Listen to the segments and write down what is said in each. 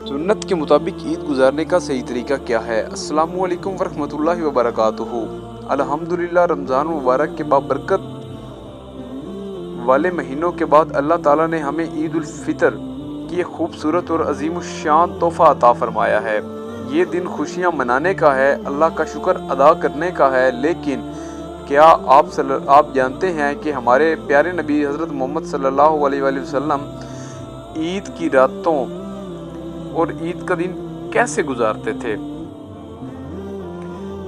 सुन्नत के मुताबिक ईद गुजारने का सही तरीका क्या है? अस्सलामु अलैकुम वरहमतुल्लाहि वबरकातुहू। अल्हम्दुलिल्लाह, रमज़ान मुबारक के बाबरकत वाले महीनों के बाद अल्लाह ताला ने हमें ईद उल फितर की एक खूबसूरत और अजीमुश्शान तोहफ़ा अता फरमाया है। ये दिन खुशियाँ मनाने का है, अल्लाह का शुक्र अदा करने का है। लेकिन क्या आप जानते हैं कि हमारे प्यारे नबी हज़रत मोहम्मद सल्लल्लाहु अलैहि वसल्लम ईद की रातों और ईद का दिन कैसे गुजारते थे?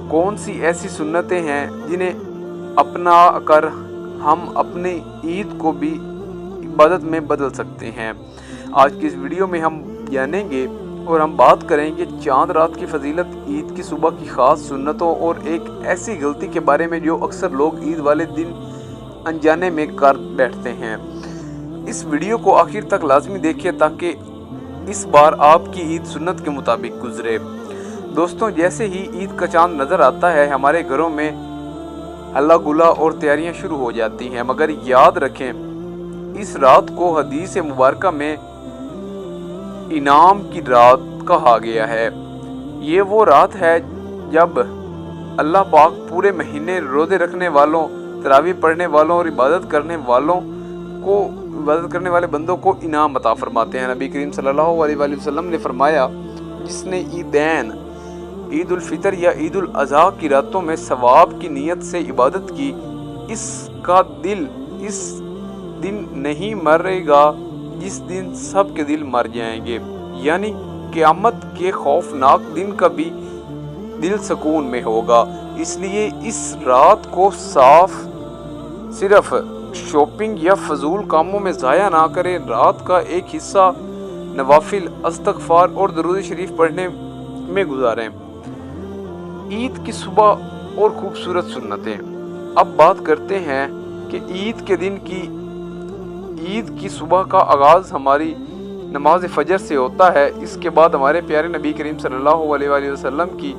कौन सी ऐसी सुन्नतें हैं जिन्हें अपना कर हम अपनी ईद को भी इबादत में बदल सकते हैं? आज की इस वीडियो में हम जानेंगे और हम बात करेंगे चांद रात की फजीलत, ईद की सुबह की ख़ास सुन्नतों और एक ऐसी गलती के बारे में जो अक्सर लोग ईद वाले दिन अनजाने में कर बैठते हैं। इस वीडियो को आखिर तक लाजमी देखिए ताकि इस बार आपकी ईद सुन्नत के मुताबिक गुजरे। दोस्तों, जैसे ही ईद का चांद नज़र आता है हमारे घरों में हल्ला गुल्ला और तैयारियां शुरू हो जाती हैं। मगर याद रखें, इस रात को हदीस मुबारका में इनाम की रात कहा गया है। ये वो रात है जब अल्लाह पाक पूरे महीने रोज़े रखने वालों, तरावी पढ़ने वालों और इबादत करने वाले बंदों को इनाम अता फरमाते हैं। नबी करीम सल्लल्लाहु अलैहि वसल्लम ने फरमाया, जिसने ईदैन, ईद उल फितर या ईद उल अज़हा की रातों में सवाब की नीयत से इबादत की, इसका दिल इस दिन नहीं मरेगा जिस दिन सब के दिल मर जाएंगे, यानी क़यामत के खौफनाक दिन का भी दिल सुकून में होगा। इसलिए इस रात को सिर्फ शॉपिंग या फजूल कामों में ज़ाया ना करें। रात का एक हिस्सा नवाफिल, इस्तग़फ़ार और दरूद शरीफ पढ़ने में गुजारें। ईद की सुबह और खूबसूरत सुन्नतें। अब बात करते हैं कि ईद की सुबह का आगाज़ हमारी नमाज फजर से होता है। इसके बाद हमारे प्यारे नबी करीम सल्लल्लाहु अलैहि वसल्लम की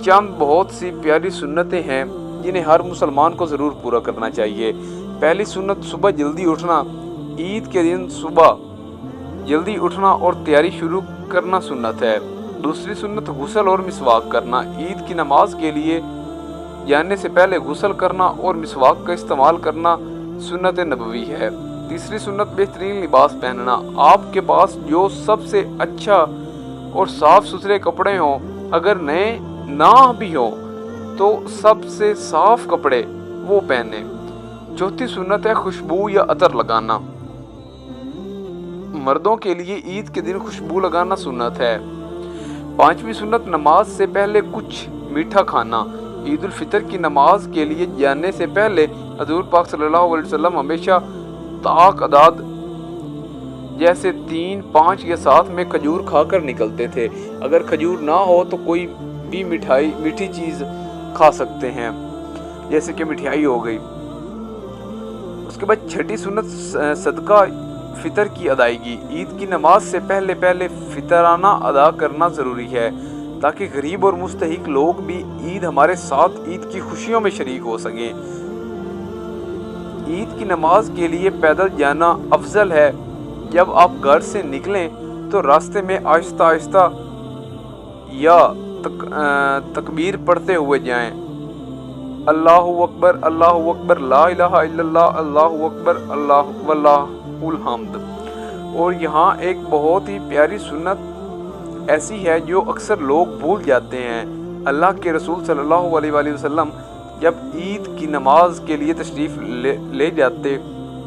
चंद बहुत सी प्यारी सुन्नतें हैं जिन्हें हर मुसलमान को ज़रूर पूरा करना चाहिए। पहली सुन्नत सुबह जल्दी उठना। ईद के दिन सुबह जल्दी उठना और तैयारी शुरू करना सुन्नत है। दूसरी सुन्नत गुस्ल और मिसवाक करना। ईद की नमाज के लिए जाने से पहले गुस्ल करना और मिसवाक का इस्तेमाल करना सुन्नत नबवी है। तीसरी सुन्नत बेहतरीन लिबास पहनना। आपके पास जो सबसे अच्छा और साफ सुथरे कपड़े हों, अगर नए ना भी हों तो सबसे साफ कपड़े वो पहने। चौथी सुन्नत है खुशबू या अतर लगाना। मर्दों के लिए ईद के दिन खुशबू लगाना सुन्नत है। पांचवी सुन्नत नमाज से पहले कुछ मीठा खाना। ईद उल फितर की नमाज के लिए जाने से पहले हजूर पाक सल्लल्लाहु अलैहि वसल्लम हमेशा ताक अदाद जैसे 3, 5 या 7 में खजूर खाकर निकलते थे। अगर खजूर ना हो तो कोई भी मीठी चीज़ खा सकते हैं, जैसे कि मिठाई हो गई। उसके बाद छठी सुन्नत सदका फितर की अदायगी। ईद की नमाज से पहले फितराना अदा करना ज़रूरी है ताकि गरीब और मुस्तहिक लोग भी ईद हमारे साथ ईद की खुशियों में शरीक हो सकें। ईद की नमाज के लिए पैदल जाना अफजल है। जब आप घर से निकलें तो रास्ते में आहिस्ता आहिस्ता या तकबीर पढ़ते हुए जाएं। अल्लाहु अकबर, ला इलाहा इल्लल्लाह, अल्लाहु अकबर, अल्लाह वल्लाहुल हम्द। और यहाँ एक बहुत ही प्यारी सुन्नत ऐसी है जो अक्सर लोग भूल जाते हैं। अल्लाह के रसूल सल्लल्लाहु अलैहि वसल्लम जब ईद की नमाज के लिए तशरीफ़ ले जाते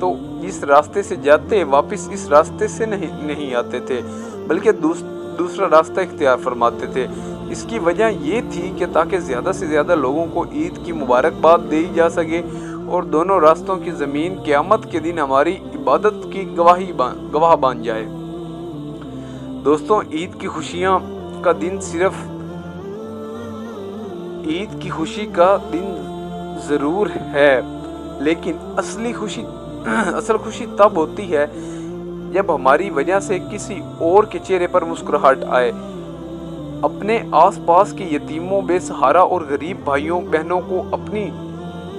तो इस रास्ते से जाते, वापस इस रास्ते से नहीं आते थे, बल्कि दूसरा रास्ता इख्तियार फरमाते थे। इसकी वजह ये थी कि ताकि ज़्यादा से ज़्यादा लोगों को ईद की मुबारकबाद दी जा सके और दोनों रास्तों की ज़मीन क़यामत के दिन हमारी इबादत की गवाह बन जाए। दोस्तों, ईद की खुशी का दिन ज़रूर है, लेकिन असल खुशी तब होती है जब हमारी वजह से किसी और के चेहरे पर मुस्कुराहट आए। अपने आसपास के यतीमों, बेसहारा और गरीब भाइयों बहनों को अपनी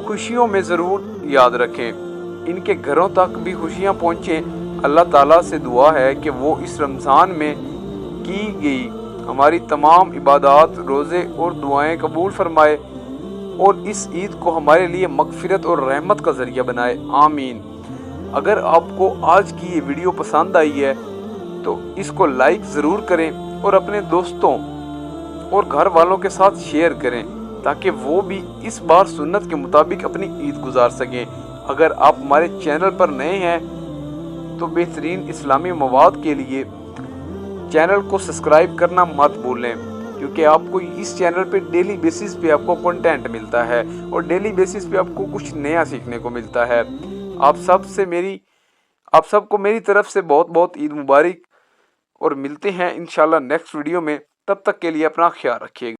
खुशियों में ज़रूर याद रखें। इनके घरों तक भी खुशियाँ पहुँचें اللہ تعالیٰ سے دعا ہے کہ وہ اس رمضان میں کی گئی ہماری تمام عبادات، روزے اور دعائیں قبول فرمائے اور اس عید کو ہمارے لیے مغفرت اور رحمت کا ذریعہ بنائے، آمین۔ اگر آپ کو آج کی یہ ویڈیو پسند آئی ہے تو اس کو لائک ضرور کریں اور اپنے دوستوں اور گھر والوں کے ساتھ شیئر کریں تاکہ وہ بھی اس بار سنت کے مطابق اپنی عید گزار سکیں۔ اگر آپ ہمارے چینل پر نئے ہیں تو بہترین اسلامی مواد کے لیے چینل کو سبسکرائب کرنا مت بھولیں، کیونکہ آپ کو اس چینل پہ ڈیلی بیسس پہ آپ کو کنٹینٹ ملتا ہے اور ڈیلی بیسس پہ آپ کو کچھ نیا سیکھنے کو ملتا ہے۔ آپ سب کو میری طرف سے بہت بہت عید مبارک، اور ملتے ہیں انشاءاللہ نیکسٹ ویڈیو میں۔ تب تک کے لیے اپنا خیال رکھیے گا۔